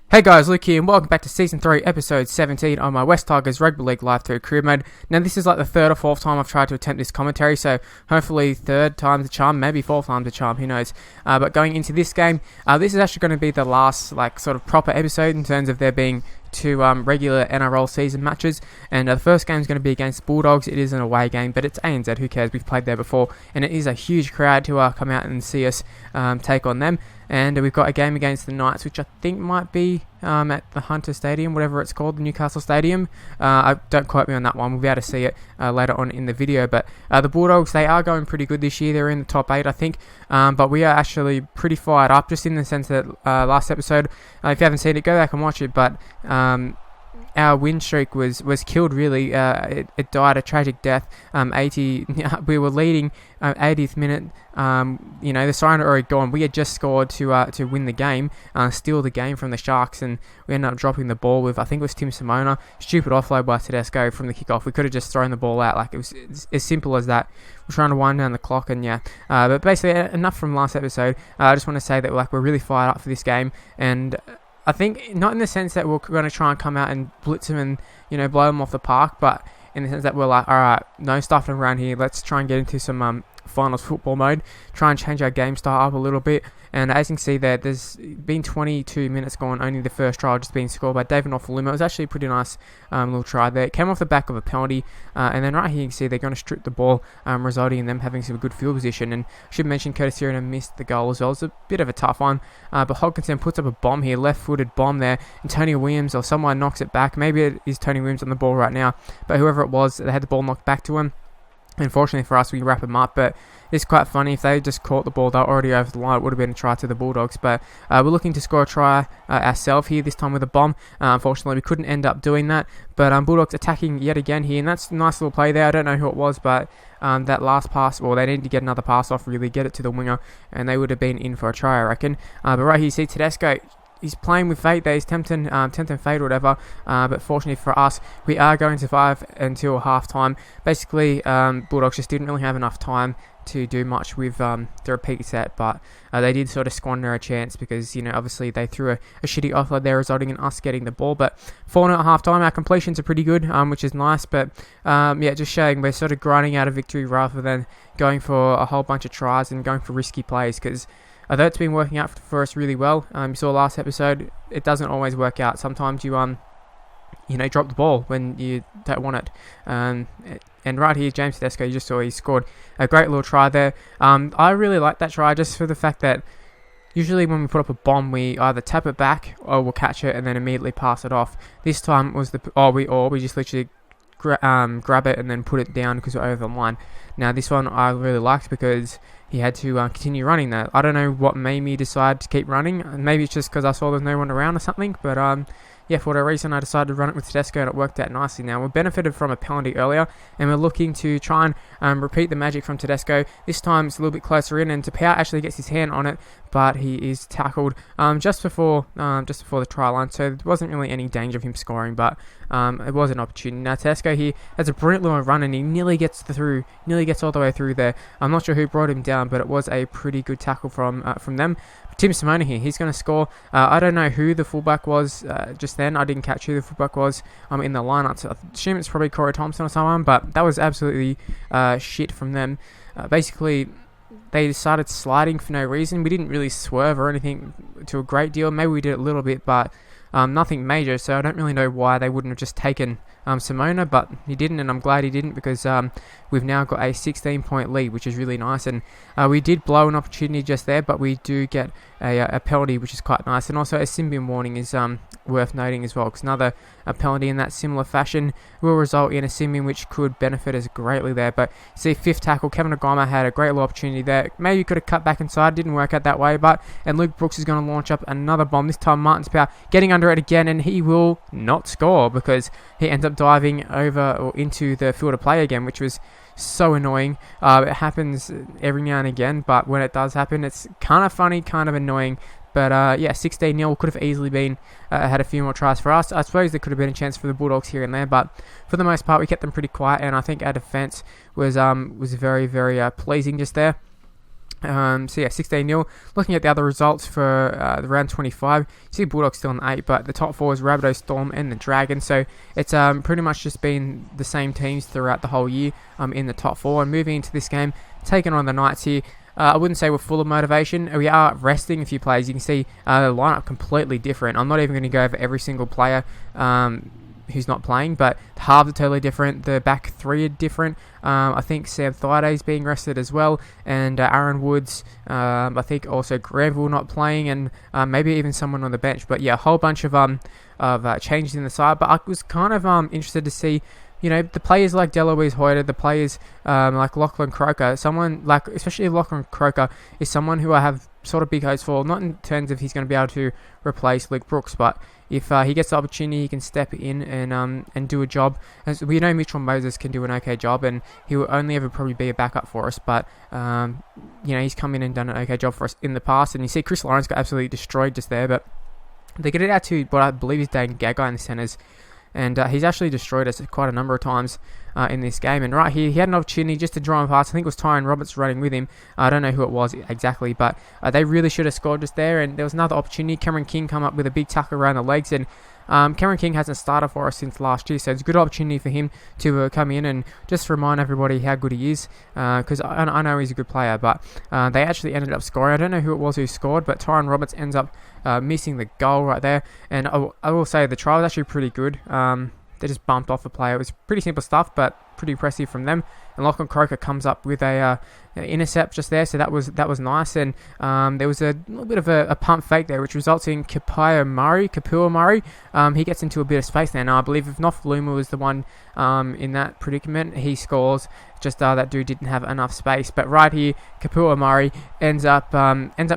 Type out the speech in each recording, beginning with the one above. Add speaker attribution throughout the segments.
Speaker 1: Hey guys, Luke here and welcome back to Season 3, Episode 17 on my West Tigers Rugby League Live 3 career mode. Now this is like the third or fourth time I've tried to attempt this commentary, so hopefully third time's the charm, maybe fourth time's the charm, who knows. But going into this game, this is actually going to be the last sort of proper episode in terms of there being two regular NRL season matches, and the first game is going to be against Bulldogs. It is an away game, but it's ANZ, who cares, we've played there before, and it is a huge crowd to come out and see us take on them. And we've got a game against the Knights, which I think might be at the Hunter Stadium, whatever it's called, the Newcastle Stadium. Don't quote me on that one, we'll be able to see it later on in the video. But the Bulldogs, they are going pretty good this year. They're in the top 8, I think. But we are actually pretty fired up, just in the sense that last episode, if you haven't seen it, go back and watch it. But our win streak was killed, really. It died a tragic death. 80. We were leading 80th minute. The siren had already gone. We had just scored to win the game, steal the game from the Sharks, and we ended up dropping the ball with, I think it was Tim Simona. Stupid offload by Tedesco from the kickoff. We could have just thrown the ball out. Like, it was as simple as that. We're trying to wind down the clock, and but basically enough from last episode. I just want to say that we're really fired up for this game, and I think not in the sense that we're going to try and come out and blitz them and blow them off the park, but in the sense that we're like, all right, no stuffing around here. Let's try and get into some finals football mode, try and change our game style up a little bit. And as you can see there, there's been 22 minutes gone, only the first try just being scored by David Offaluma. It was actually a pretty nice little try there. It came off the back of a penalty, and then right here you can see they're going to strip the ball, resulting in them having some good field position. And I should mention Curtis Irina missed the goal as well. It's a bit of a tough one, but Hodgkinson puts up a bomb here, left-footed bomb there, and Tony Williams or someone knocks it back. Maybe it is Tony Williams on the ball right now, but whoever it was, they had the ball knocked back to him. Unfortunately for us, we wrap them up, but it's quite funny. If they just caught the ball, they were already over the line. It would have been a try to the Bulldogs, but we're looking to score a try ourselves here, this time with a bomb. Unfortunately, we couldn't end up doing that, but Bulldogs attacking yet again here, and that's a nice little play there. I don't know who it was, but that last pass, well, they needed to get another pass off, really get it to the winger, and they would have been in for a try, I reckon. But right here, you see Tedesco. He's playing with fate there. He's tempting fate or whatever. But fortunately for us, we are going to survive until half-time. Basically, Bulldogs just didn't really have enough time to do much with the repeat set, but they did sort of squander a chance because, obviously they threw a shitty offload there, resulting in us getting the ball. But 4-0 at half-time, our completions are pretty good, which is nice. But, just showing we're sort of grinding out a victory rather than going for a whole bunch of tries and going for risky plays, because although it's been working out for us really well, you saw last episode, it doesn't always work out. Sometimes you drop the ball when you don't want it. And right here, James Tedesco, you just saw he scored a great little try there. I really like that try just for the fact that usually when we put up a bomb, we either tap it back or we'll catch it and then immediately pass it off. This time was we just literally grab it and then put it down because we're over the line. Now this one I really liked because he had to continue running that. I don't know what made me decide to keep running. Maybe it's just because I saw there's no one around or something, but for whatever reason I decided to run it with Tedesco and it worked out nicely. Now we benefited from a penalty earlier and we're looking to try and repeat the magic from Tedesco. This time it's a little bit closer in and Tapau actually gets his hand on it, but he is tackled just before the try line, so there wasn't really any danger of him scoring, but it was an opportunity. Now Tedesco here has a brilliant little run and he nearly gets all the way through there. I'm not sure who brought him down, but it was a pretty good tackle from them. Tim Simona here, he's going to score. I don't know who the fullback was just then. I didn't catch who the fullback was in the lineup, so I assume it's probably Corey Thompson or someone, but that was absolutely shit from them. Basically, they decided sliding for no reason. We didn't really swerve or anything to a great deal. Maybe we did a little bit, but nothing major, so I don't really know why they wouldn't have just taken Simona, but he didn't, and I'm glad he didn't because we've now got a 16-point lead, which is really nice, and we did blow an opportunity just there, but we do get a penalty, which is quite nice, and also a sin bin warning is worth noting as well, because another penalty in that similar fashion will result in a sin bin, which could benefit us greatly there. But see, fifth tackle, Kevin Ogama had a great little opportunity there. Maybe could have cut back inside, didn't work out that way, and Luke Brooks is going to launch up another bomb. This time Martin Tapau getting under it again, and he will not score because he ends up diving over or into the field of play again, which was so annoying. It happens every now and again, but when it does happen, it's kind of funny, kind of annoying. But 16-0 could have easily been had a few more tries for us. I suppose there could have been a chance for the Bulldogs here and there, but for the most part, we kept them pretty quiet, and I think our defence was very, very pleasing just there. So yeah, 16-0. Looking at the other results for the round 25, you see Bulldogs still in 8, but the top 4 is Rabbitohs, Storm and the Dragons. So it's pretty much just been the same teams throughout the whole year in the top 4. And moving into this game, taking on the Knights here. I wouldn't say we're full of motivation. We are resting a few players. You can see the lineup completely different. I'm not even going to go over every single player who's not playing, but the halves are totally different. The back 3 are different. I think Sam Thaiday being rested as well, and Aaron Woods. I think also Granville not playing, and maybe even someone on the bench. But yeah, a whole bunch of changes in the side. But I was kind of interested to see, you know, the players like Deloise Hoyter, the players like Lachlan Croker, someone like, especially Lachlan Croker, is someone who I have sort of big hopes for, not in terms of he's going to be able to replace Luke Brooks, but if he gets the opportunity, he can step in and do a job. As we know, Mitchell Moses can do an okay job, and he will only ever probably be a backup for us, but you know, he's come in and done an okay job for us in the past. And you see Chris Lawrence got absolutely destroyed just there, but they get it out to what I believe is Dane Gagai in the centres. And he's actually destroyed us quite a number of times in this game. And right here, he had an opportunity just to draw him past. I think it was Tyron Roberts running with him. I don't know who it was exactly, but they really should have scored just there. And there was another opportunity. Cameron King come up with a big tackle around the legs. And Cameron King hasn't started for us since last year, so it's a good opportunity for him to come in and just remind everybody how good he is, because I know he's a good player, but they actually ended up scoring. I don't know who it was who scored, but Tyron Roberts ends up missing the goal right there. And I will say the try was actually pretty good. They just bumped off the player. It was pretty simple stuff, but pretty impressive from them. And Lachlan Croker comes up with a intercept just there, so that was nice. And there was a little bit of a pump fake there, which results in Kapua Murray. He gets into a bit of space there. Now I believe if Nofaluma was the one in that predicament, he scores. Just that dude didn't have enough space. But right here, Kapua Murray ends up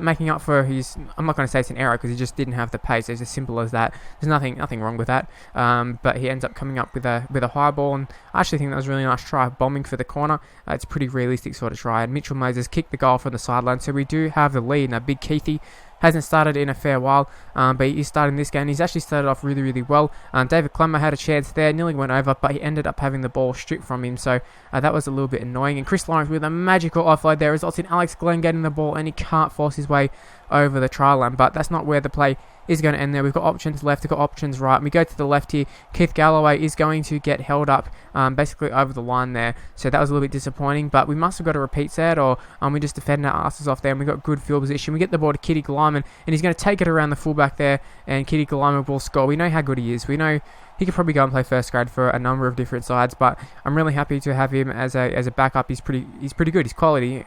Speaker 1: making up for his. I'm not going to say it's an error because he just didn't have the pace. It's as simple as that. There's nothing wrong with that. But he ends up coming up with a high ball, and I actually think that was a really nice try, bombing for the corner. It's a pretty realistic sort of try. And Mitchell Moses kicked the goal from the sideline, so we do have the lead. Now Big Keithy hasn't started in a fair while, but he is starting this game. He's actually started off really, really well. David Clemmer had a chance there, nearly went over, but he ended up having the ball stripped from him, so that was a little bit annoying. And Chris Lawrence with a magical offload there results in Alex Glenn getting the ball, and he can't force his way over the try line, but that's not where the play is going to end there. We've got options left, we've got options right. We go to the left here. Keith Galloway is going to get held up basically over the line there, so that was a little bit disappointing, but we must have got a repeat set, or we just defended our asses off there, and we got good field position. We get the ball to Kitty Glyman, and he's going to take it around the fullback there, and Kitty Glyman will score. We know how good he is. We know he could probably go and play first grade for a number of different sides, but I'm really happy to have him as a backup. He's pretty good. He's quality.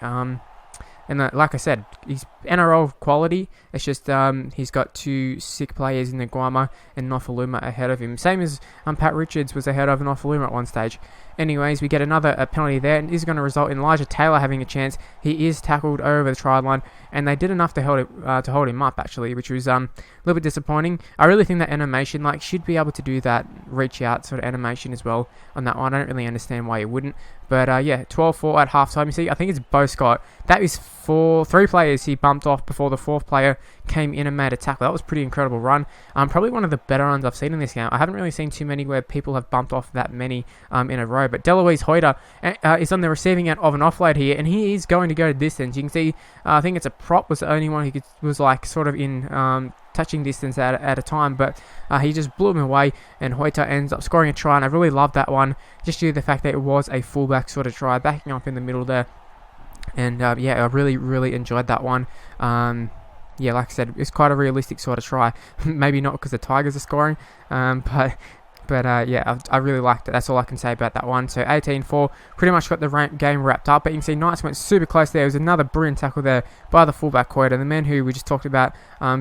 Speaker 1: And like I said, he's NRL quality. It's just he's got 2 sick players in Nguama and Nofaluma ahead of him. Same as Pat Richards was ahead of Nofaluma at one stage. Anyways, we get another penalty there, and this is going to result in Elijah Taylor having a chance. He is tackled over the try line, and they did enough to hold him up, actually, which was a little bit disappointing. I really think that animation, should be able to do that reach out sort of animation as well on that one. I don't really understand why you wouldn't. But yeah, 12-4 at halftime. You see, I think it's Bo Scott. That is 3 players he bumped off before the 4th player came in and made a tackle. That was a pretty incredible run. Probably one of the better runs I've seen in this game. I haven't really seen too many where people have bumped off that many in a row. But Deloise Hoyter is on the receiving end of an offload here, and he is going to go to distance. You can see, I think it's a prop was the only one who was sort of in touching distance at a time, but he just blew him away, and Hoyter ends up scoring a try, and I really love that one, just due to the fact that it was a fullback sort of try, backing up in the middle there. And yeah, I really, really enjoyed that one. Yeah, like I said, it's quite a realistic sort of try. Maybe not because the Tigers are scoring, but yeah, I really liked it. That's all I can say about that one. So 18-4, pretty much got the game wrapped up. But you can see Knights went super close there. There was another brilliant tackle there by the fullback Hoyter, the man who we just talked about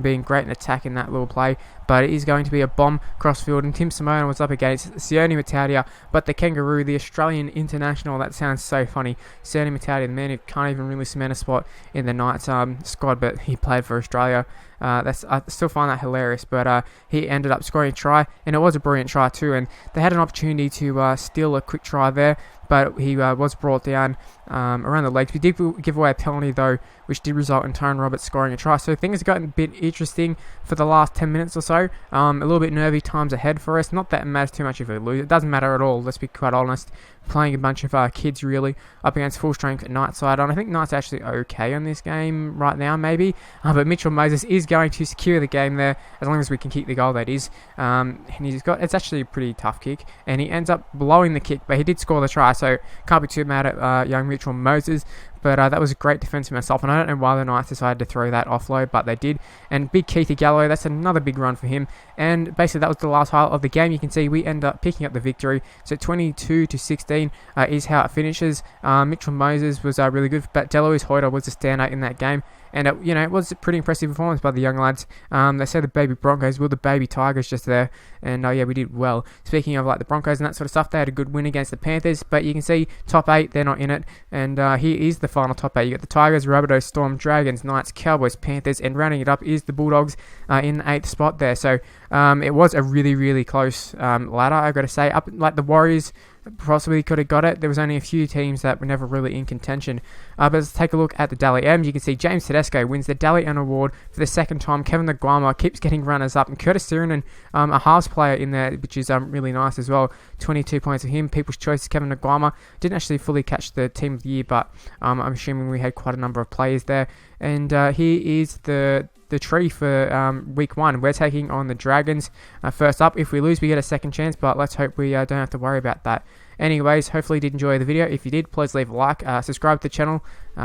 Speaker 1: being great in attack in that little play. But it is going to be a bomb crossfield, and Tim Simone was up against Sione Mataudia, but the Kangaroo, the Australian international. That sounds so funny. Sione Mataudia, the man who can't even really cement a spot in the Knights squad, but he played for Australia. I still find that hilarious, but he ended up scoring a try, and it was a brilliant try too, and they had an opportunity to steal a quick try there, but he was brought down around the legs. We did give away a penalty though, which did result in Tyron Roberts scoring a try, so things have gotten a bit interesting for the last 10 minutes or so. A little bit nervy times ahead for us. Not that it matters too much if we lose. It doesn't matter at all, let's be quite honest, playing a bunch of kids really up against full strength Knights side. And I think Knights are actually okay on this game right now, maybe. But Mitchell Moses is going to secure the game there, as long as we can keep the goal, that is. And it's actually a pretty tough kick, and he ends up blowing the kick, but he did score the try, so can't be too mad at young Mitchell Moses. But that was a great defence for myself, and I don't know why the Knights decided to throw that offload, but they did. And big Keithy Gallo, that's another big run for him. And basically that was the last highlight of the game. You can see we end up picking up the victory. So 22-16 is how it finishes. Mitchell Moses was really good, but Deloise Hoyter was a standout in that game. And it was a pretty impressive performance by the young lads. They say the baby Broncos, well, the baby Tigers just there. And yeah, we did well. Speaking of like the Broncos and that sort of stuff, they had a good win against the Panthers. But you can see top 8, they're not in it. And here is the final top 8. You got the Tigers, Rabbitohs, Storm, Dragons, Knights, Cowboys, Panthers, and rounding it up is the Bulldogs in the 8th spot there. So it was a really, really close ladder, I've got to say. Up like the Warriors possibly could have got it. There was only a few teams that were never really in contention. But let's take a look at the Dally M. You can see James Tedesco wins the Dally M award for the second time. Kevin Naguama keeps getting runners up, and Curtis Sirinen, a halves player in there, which is really nice as well. 22 points for him. People's choice is Kevin Naguama. Didn't actually fully catch the team of the year, but I'm assuming we had quite a number of players there. And here is the tree for week 1. We're taking on the Dragons first up. If we lose, we get a second chance, but let's hope we don't have to worry about that. Anyways, hopefully you did enjoy the video. If you did, please leave a like, subscribe to the channel,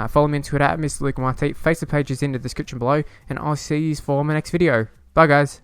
Speaker 1: follow me on Twitter at Mr. Luke Marti. Facebook page is in the description below, and I'll see you for my next video. Bye guys.